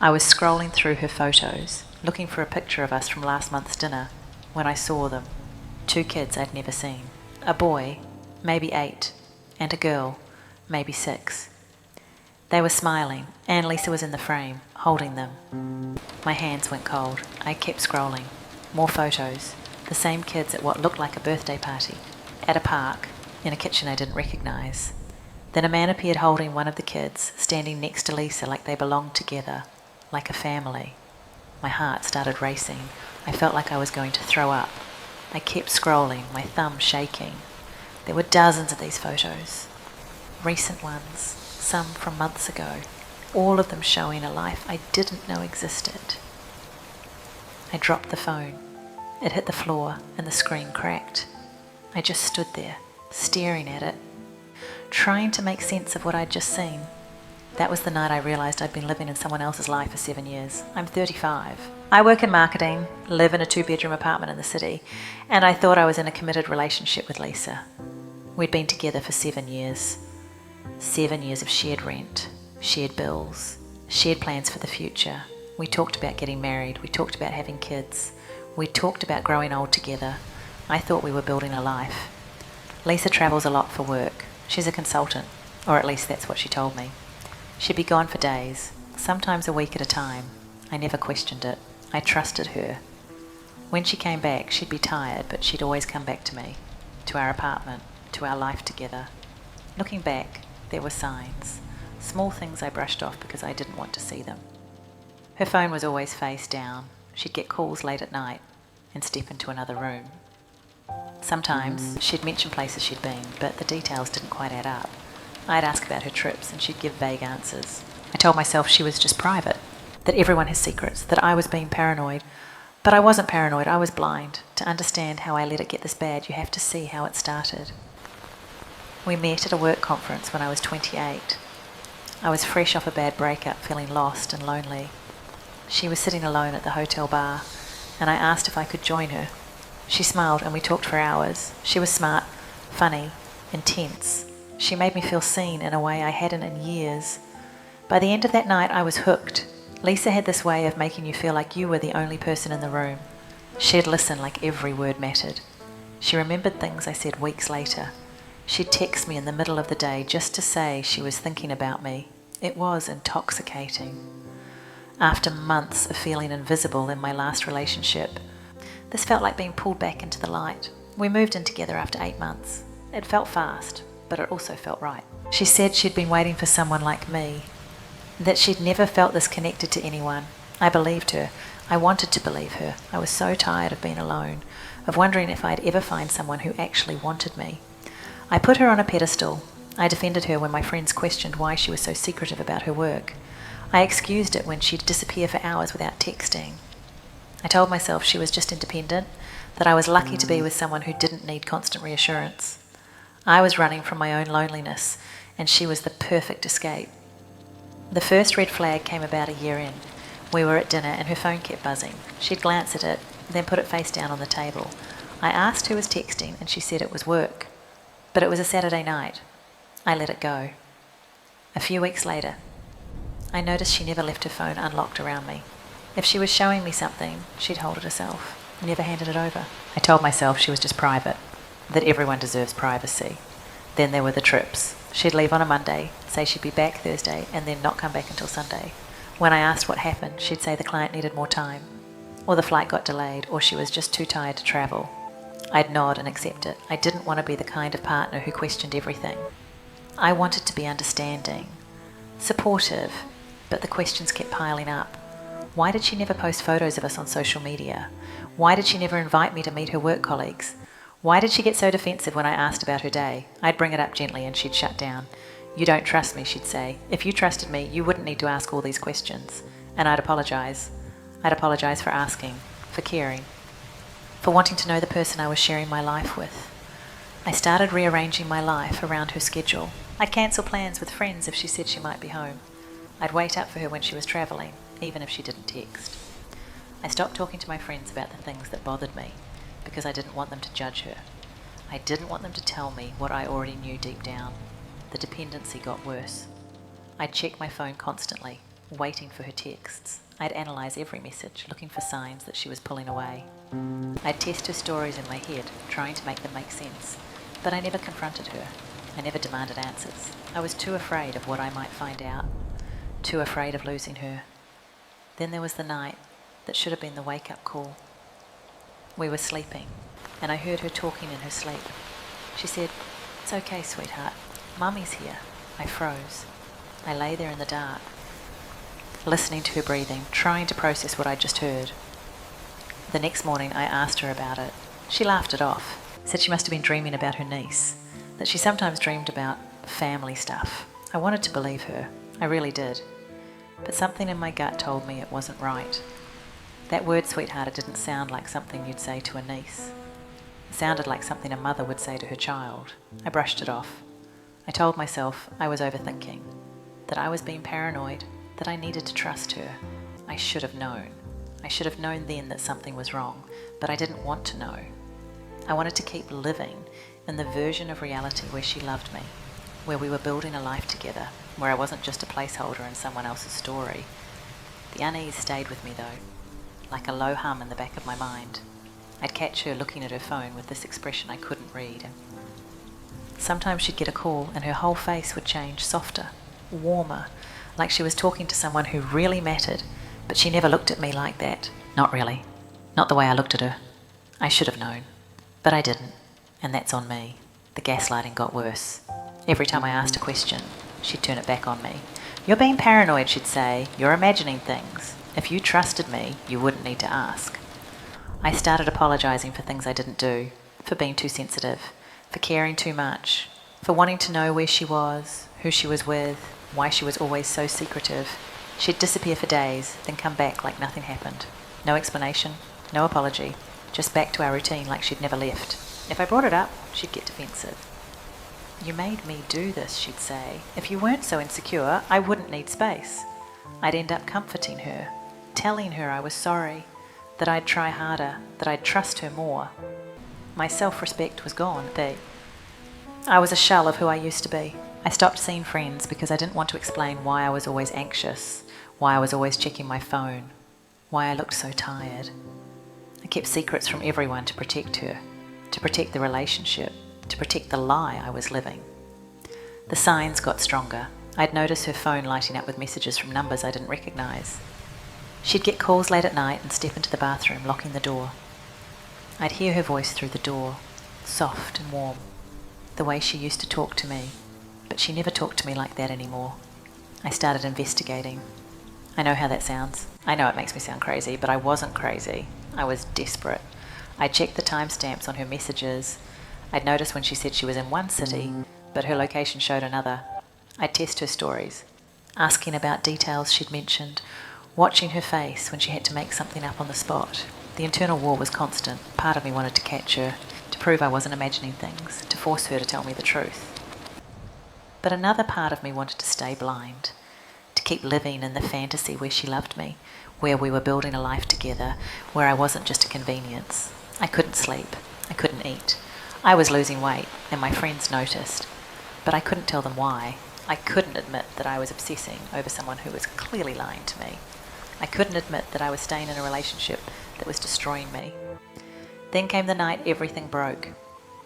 I was scrolling through her photos, looking for a picture of us from last month's dinner, when I saw them. 2 kids I'd never seen. A boy, maybe 8, and a girl, maybe 6. They were smiling, and Lisa was in the frame, holding them. My hands went cold. I kept scrolling. More photos. The same kids at what looked like a birthday party. At a park, in a kitchen I didn't recognise. Then a man appeared holding one of the kids, standing next to Lisa like they belonged together, like a family. My heart started racing. I felt like I was going to throw up. I kept scrolling, my thumb shaking. There were dozens of these photos. Recent ones, some from months ago, all of them showing a life I didn't know existed. I dropped the phone. It hit the floor and the screen cracked. I just stood there, staring at it, trying to make sense of what I'd just seen. That was the night I realised I'd been living in someone else's life for 7 years. I'm 35. I work in marketing, live in a 2-bedroom apartment in the city, and I thought I was in a committed relationship with Lisa. We'd been together for 7 years. 7 years of shared rent, shared bills, shared plans for the future. We talked about getting married. We talked about having kids. We talked about growing old together. I thought we were building a life. Lisa travels a lot for work. She's a consultant, or at least that's what she told me. She'd be gone for days, sometimes a week at a time. I never questioned it. I trusted her. When she came back, she'd be tired, but she'd always come back to me, to our apartment, to our life together. Looking back, there were signs, small things I brushed off because I didn't want to see them. Her phone was always face down. She'd get calls late at night and step into another room. Sometimes she'd mention places she'd been, but the details didn't quite add up. I'd ask about her trips and she'd give vague answers. I told myself she was just private, that everyone has secrets, that I was being paranoid. But I wasn't paranoid, I was blind. To understand how I let it get this bad, you have to see how it started. We met at a work conference when I was 28. I was fresh off a bad breakup, feeling lost and lonely. She was sitting alone at the hotel bar, and I asked if I could join her. She smiled and we talked for hours. She was smart, funny, intense. She made me feel seen in a way I hadn't in years. By the end of that night, I was hooked. Lisa had this way of making you feel like you were the only person in the room. She'd listen like every word mattered. She remembered things I said weeks later. She'd text me in the middle of the day just to say she was thinking about me. It was intoxicating. After months of feeling invisible in my last relationship, this felt like being pulled back into the light. We moved in together after 8 months. It felt fast, but it also felt right. She said she'd been waiting for someone like me, that she'd never felt this connected to anyone. I believed her. I wanted to believe her. I was so tired of being alone, of wondering if I'd ever find someone who actually wanted me. I put her on a pedestal. I defended her when my friends questioned why she was so secretive about her work. I excused it when she'd disappear for hours without texting. I told myself she was just independent, that I was lucky to be with someone who didn't need constant reassurance. I was running from my own loneliness, and she was the perfect escape. The first red flag came about a year in. We were at dinner and her phone kept buzzing. She'd glance at it, then put it face down on the table. I asked who was texting and she said it was work. But it was a Saturday night. I let it go. A few weeks later, I noticed she never left her phone unlocked around me. If she was showing me something, she'd hold it herself, never handed it over. I told myself she was just private, that everyone deserves privacy. Then there were the trips. She'd leave on a Monday, say she'd be back Thursday, and then not come back until Sunday. When I asked what happened, she'd say the client needed more time, or the flight got delayed, or she was just too tired to travel. I'd nod and accept it. I didn't want to be the kind of partner who questioned everything. I wanted to be understanding, supportive, but the questions kept piling up. Why did she never post photos of us on social media? Why did she never invite me to meet her work colleagues? Why did she get so defensive when I asked about her day? I'd bring it up gently and she'd shut down. You don't trust me, she'd say. If you trusted me, you wouldn't need to ask all these questions. And I'd apologise. I'd apologise for asking, for caring, for wanting to know the person I was sharing my life with. I started rearranging my life around her schedule. I'd cancel plans with friends if she said she might be home. I'd wait up for her when she was travelling, even if she didn't text. I stopped talking to my friends about the things that bothered me, because I didn't want them to judge her. I didn't want them to tell me what I already knew deep down. The dependency got worse. I'd check my phone constantly, waiting for her texts. I'd analyse every message, looking for signs that she was pulling away. I'd test her stories in my head, trying to make them make sense. But I never confronted her. I never demanded answers. I was too afraid of what I might find out, too afraid of losing her. Then there was the night that should have been the wake-up call. We were sleeping, and I heard her talking in her sleep. She said, "It's okay, sweetheart. Mummy's here." I froze. I lay there in the dark, listening to her breathing, trying to process what I'd just heard. The next morning I asked her about it. She laughed it off, said she must have been dreaming about her niece, that she sometimes dreamed about family stuff. I wanted to believe her. I really did. But something in my gut told me it wasn't right. That word sweetheart, it didn't sound like something you'd say to a niece. It sounded like something a mother would say to her child. I brushed it off. I told myself I was overthinking, that I was being paranoid, that I needed to trust her. I should have known. I should have known then that something was wrong, but I didn't want to know. I wanted to keep living in the version of reality where she loved me, where we were building a life together, where I wasn't just a placeholder in someone else's story. The unease stayed with me though, like a low hum in the back of my mind. I'd catch her looking at her phone with this expression I couldn't read. Sometimes she'd get a call and her whole face would change, softer, warmer, like she was talking to someone who really mattered, but she never looked at me like that. Not really. Not the way I looked at her. I should have known. But I didn't, and that's on me. The gaslighting got worse. Every time I asked a question, she'd turn it back on me. "You're being paranoid," she'd say. "You're imagining things. If you trusted me, you wouldn't need to ask." I started apologising for things I didn't do, for being too sensitive, for caring too much, for wanting to know where she was, who she was with, why she was always so secretive. She'd disappear for days, then come back like nothing happened. No explanation, no apology, just back to our routine like she'd never left. If I brought it up, she'd get defensive. "You made me do this," she'd say. "If you weren't so insecure, I wouldn't need space." I'd end up comforting her, telling her I was sorry, that I'd try harder, that I'd trust her more. My self-respect was gone. I was a shell of who I used to be. I stopped seeing friends because I didn't want to explain why I was always anxious, why I was always checking my phone, why I looked so tired. I kept secrets from everyone to protect her, to protect the relationship, to protect the lie I was living. The signs got stronger. I'd notice her phone lighting up with messages from numbers I didn't recognise. She'd get calls late at night and step into the bathroom, locking the door. I'd hear her voice through the door, soft and warm, the way she used to talk to me, but she never talked to me like that anymore. I started investigating. I know how that sounds. I know it makes me sound crazy, but I wasn't crazy. I was desperate. I checked the timestamps on her messages. I'd noticed when she said she was in one city, but her location showed another. I'd test her stories, asking about details she'd mentioned, watching her face when she had to make something up on the spot. The internal war was constant. Part of me wanted to catch her, to prove I wasn't imagining things, to force her to tell me the truth. But another part of me wanted to stay blind, to keep living in the fantasy where she loved me, where we were building a life together, where I wasn't just a convenience. I couldn't sleep. I couldn't eat. I was losing weight, and my friends noticed. But I couldn't tell them why. I couldn't admit that I was obsessing over someone who was clearly lying to me. I couldn't admit that I was staying in a relationship that was destroying me. Then came the night everything broke.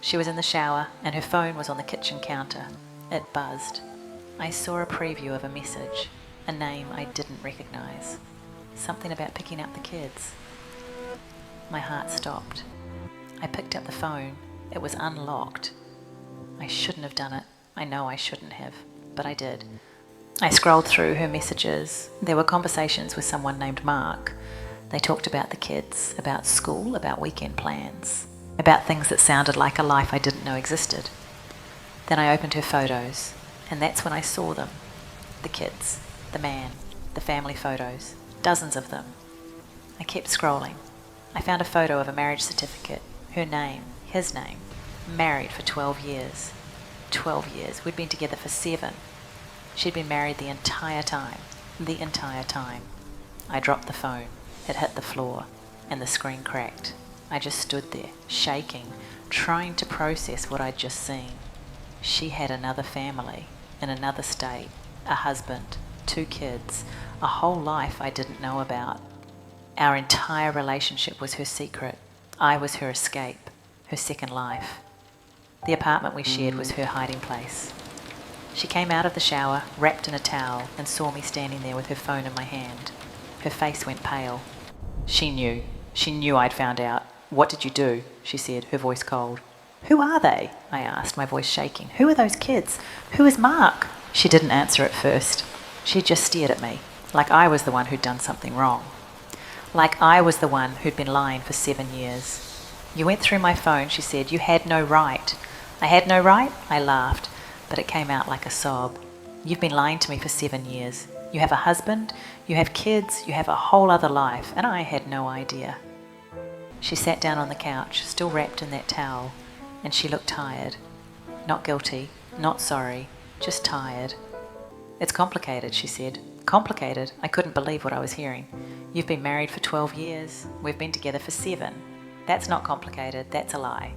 She was in the shower, and her phone was on the kitchen counter. It buzzed. I saw a preview of a message, a name I didn't recognise. Something about picking up the kids. My heart stopped. I picked up the phone. It was unlocked. I shouldn't have done it. I know I shouldn't have, but I did. I scrolled through her messages. There were conversations with someone named Mark. They talked about the kids, about school, about weekend plans, about things that sounded like a life I didn't know existed. Then I opened her photos, and that's when I saw them. The kids, the man, the family photos, dozens of them. I kept scrolling. I found a photo of a marriage certificate, her name, his name, married for 12 years. 12 years. We'd been together for 7. She'd been married the entire time. The entire time. I dropped the phone. It hit the floor, and the screen cracked. I just stood there, shaking, trying to process what I'd just seen. She had another family, in another state, a husband, 2 kids, a whole life I didn't know about. Our entire relationship was her secret. I was her escape, her second life. The apartment we shared was her hiding place. She came out of the shower, wrapped in a towel, and saw me standing there with her phone in my hand. Her face went pale. She knew I'd found out. "What did you do?" she said, her voice cold. "Who are they?" I asked, my voice shaking. "Who are those kids? Who is Mark?" She didn't answer at first. She just stared at me, like I was the one who'd done something wrong. Like I was the one who'd been lying for 7 years. "You went through my phone," she said. "You had no right." "I had no right?" I laughed, but it came out like a sob. "You've been lying to me for 7 years. You have a husband, you have kids, you have a whole other life, and I had no idea." She sat down on the couch, still wrapped in that towel, and she looked tired. Not guilty, not sorry, just tired. "It's complicated," she said. "Complicated?" I couldn't believe what I was hearing. "You've been married for 12 years. We've been together for 7. That's not complicated, that's a lie."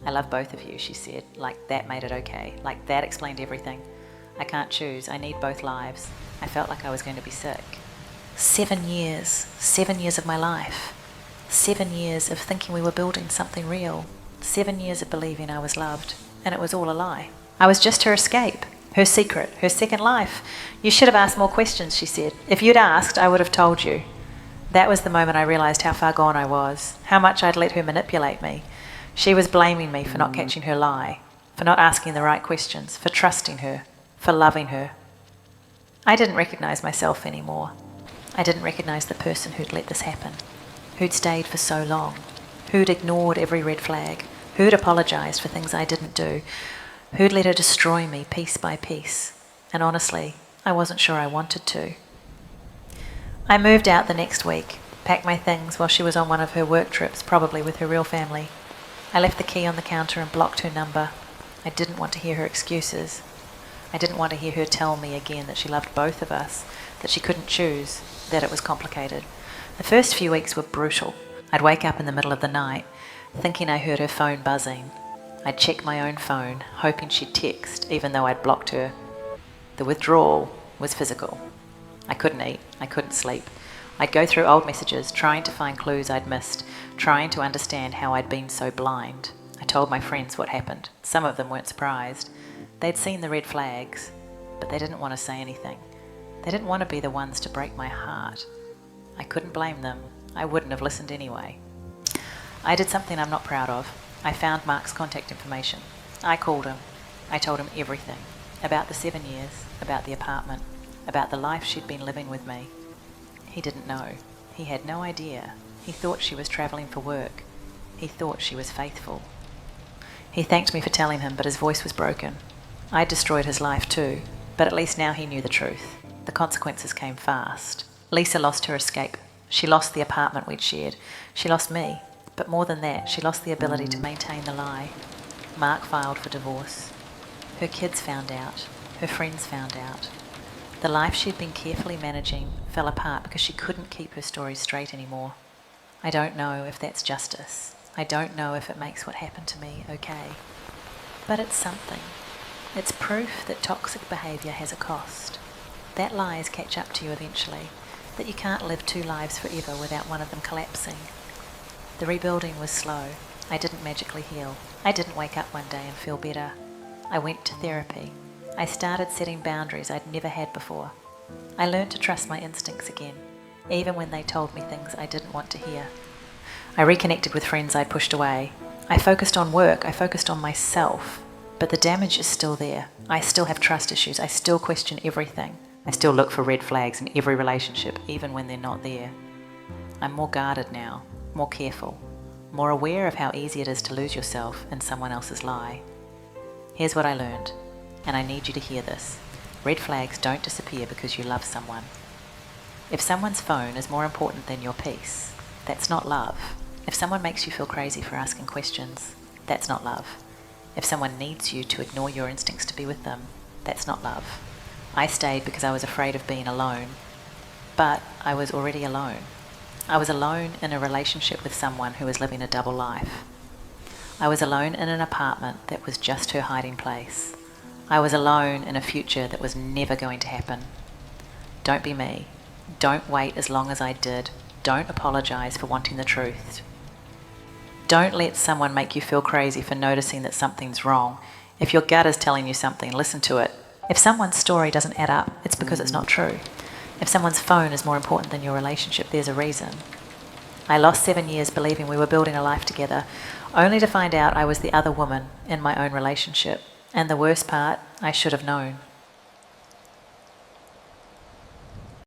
"I love both of you," she said, like that made it okay, like that explained everything. "I can't choose, I need both lives." I felt like I was going to be sick. 7 years, 7 years of my life. 7 years of thinking we were building something real. 7 years of believing I was loved, and it was all a lie. I was just her escape, her secret, her second life. "You should have asked more questions," she said. "If you'd asked, I would have told you." That was the moment I realised how far gone I was, how much I'd let her manipulate me. She was blaming me for not catching her lie, for not asking the right questions, for trusting her, for loving her. I didn't recognise myself anymore. I didn't recognise the person who'd let this happen, who'd stayed for so long, who'd ignored every red flag, who'd apologised for things I didn't do, who'd let her destroy me piece by piece. And honestly, I wasn't sure I wanted to. I moved out the next week, packed my things while she was on one of her work trips, probably with her real family. I left the key on the counter and blocked her number. I didn't want to hear her excuses. I didn't want to hear her tell me again that she loved both of us, that she couldn't choose, that it was complicated. The first few weeks were brutal. I'd wake up in the middle of the night, thinking I heard her phone buzzing. I'd check my own phone, hoping she'd text, even though I'd blocked her. The withdrawal was physical. I couldn't eat, I couldn't sleep. I'd go through old messages, trying to find clues I'd missed, trying to understand how I'd been so blind. I told my friends what happened. Some of them weren't surprised. They'd seen the red flags, but they didn't want to say anything. They didn't want to be the ones to break my heart. I couldn't blame them. I wouldn't have listened anyway. I did something I'm not proud of. I found Mark's contact information. I called him. I told him everything. About the 7 years, about the apartment, about the life she'd been living with me. He didn't know. He had no idea. He thought she was travelling for work. He thought she was faithful. He thanked me for telling him, but his voice was broken. I destroyed his life too, but at least now he knew the truth. The consequences came fast. Lisa lost her escape. She lost the apartment we'd shared. She lost me. But more than that, she lost the ability to maintain the lie. Mark filed for divorce. Her kids found out. Her friends found out. The life she'd been carefully managing fell apart because she couldn't keep her story straight anymore. I don't know if that's justice. I don't know if it makes what happened to me okay. But it's something. It's proof that toxic behaviour has a cost. That lies catch up to you eventually, that you can't live 2 lives forever without one of them collapsing. The rebuilding was slow. I didn't magically heal. I didn't wake up one day and feel better. I went to therapy. I started setting boundaries I'd never had before. I learned to trust my instincts again, even when they told me things I didn't want to hear. I reconnected with friends I'd pushed away. I focused on work. I focused on myself. But the damage is still there. I still have trust issues. I still question everything. I still look for red flags in every relationship, even when they're not there. I'm more guarded now, more careful, more aware of how easy it is to lose yourself in someone else's lie. Here's what I learned, and I need you to hear this. Red flags don't disappear because you love someone. If someone's phone is more important than your peace, that's not love. If someone makes you feel crazy for asking questions, that's not love. If someone needs you to ignore your instincts to be with them, that's not love. I stayed because I was afraid of being alone, but I was already alone. I was alone in a relationship with someone who was living a double life. I was alone in an apartment that was just her hiding place. I was alone in a future that was never going to happen. Don't be me. Don't wait as long as I did. Don't apologise for wanting the truth. Don't let someone make you feel crazy for noticing that something's wrong. If your gut is telling you something, listen to it. If someone's story doesn't add up, it's because it's not true. If someone's phone is more important than your relationship, there's a reason. I lost 7 years believing we were building a life together, only to find out I was the other woman in my own relationship. And the worst part, I should have known.